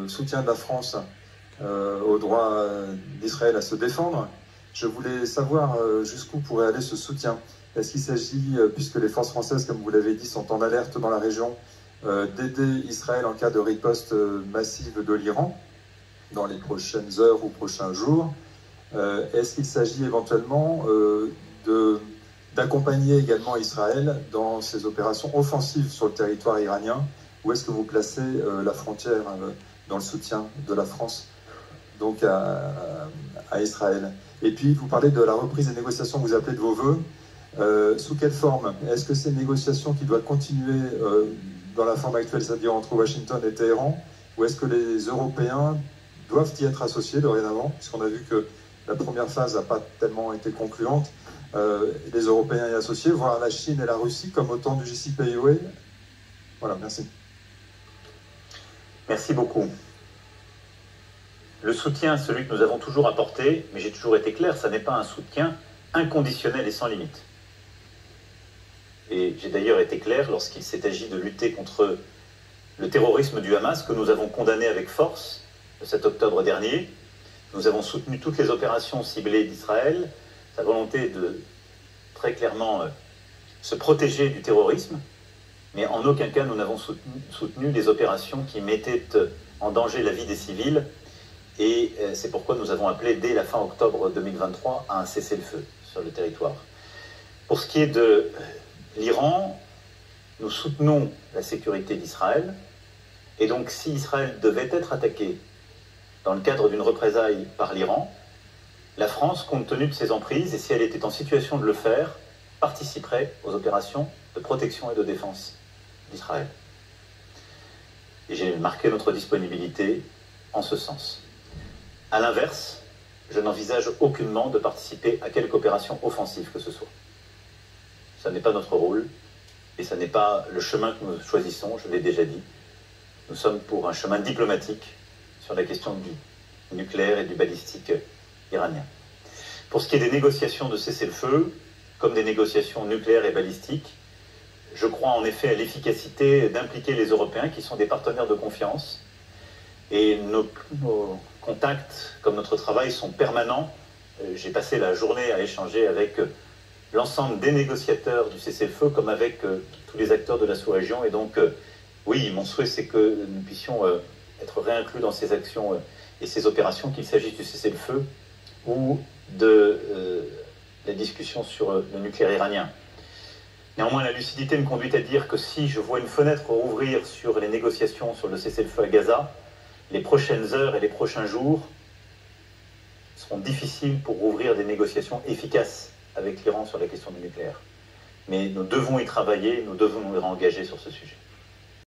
soutien de la France au droit d'Israël à se défendre. Je voulais savoir jusqu'où pourrait aller ce soutien. Est-ce qu'il s'agit, puisque les forces françaises, comme vous l'avez dit, sont en alerte dans la région, d'aider Israël en cas de riposte massive de l'Iran dans les prochaines heures ou prochains jours? Est-ce qu'il s'agit éventuellement d'accompagner également Israël dans ses opérations offensives sur le territoire iranien? Où est-ce que vous placez la frontière dans le soutien de la France donc à Israël? Et puis, vous parlez de la reprise des négociations que vous appelez de vos voeux. Sous quelle forme? Est-ce que c'est une négociation qui doit continuer dans la forme actuelle, c'est-à-dire entre Washington et Téhéran, ou est-ce que les Européens doivent y être associés dorénavant, puisqu'on a vu que la première phase n'a pas tellement été concluante, les Européens y associés, voire la Chine et la Russie comme au temps du JCPOA? Voilà, merci. Merci beaucoup. Le soutien, celui que nous avons toujours apporté, mais j'ai toujours été clair, ça n'est pas un soutien inconditionnel et sans limite. Et j'ai d'ailleurs été clair lorsqu'il s'est agi de lutter contre le terrorisme du Hamas, que nous avons condamné avec force le 7 octobre dernier. Nous avons soutenu toutes les opérations ciblées d'Israël, sa volonté de très clairement se protéger du terrorisme, mais en aucun cas nous n'avons soutenu des opérations qui mettaient en danger la vie des civils, et c'est pourquoi nous avons appelé dès la fin octobre 2023 à un cessez-le-feu sur le territoire. Pour ce qui est de l'Iran, nous soutenons la sécurité d'Israël, et donc si Israël devait être attaqué dans le cadre d'une représaille par l'Iran, la France, compte tenu de ses emprises, et si elle était en situation de le faire, participerait aux opérations de protection et de défense d'Israël. Et j'ai marqué notre disponibilité en ce sens. A l'inverse, je n'envisage aucunement de participer à quelque opération offensive que ce soit. Ça n'est pas notre rôle, et ça n'est pas le chemin que nous choisissons, je l'ai déjà dit. Nous sommes pour un chemin diplomatique sur la question du nucléaire et du balistique iranien. Pour ce qui est des négociations de cessez-le-feu, comme des négociations nucléaires et balistiques, je crois en effet à l'efficacité d'impliquer les Européens qui sont des partenaires de confiance. Et nos contacts, comme notre travail, sont permanents. J'ai passé la journée à échanger avec l'ensemble des négociateurs du cessez-le-feu, comme avec tous les acteurs de la sous-région. Et donc, oui, mon souhait, c'est que nous puissions être réinclus dans ces actions et ces opérations, qu'il s'agisse du cessez-le-feu ou de la discussion sur le nucléaire iranien. Néanmoins, la lucidité me conduit à dire que si je vois une fenêtre ouvrir sur les négociations sur le cessez-le-feu à Gaza, les prochaines heures et les prochains jours seront difficiles pour ouvrir des négociations efficaces avec l'Iran sur la question du nucléaire. Mais nous devons y travailler, nous devons nous engager sur ce sujet.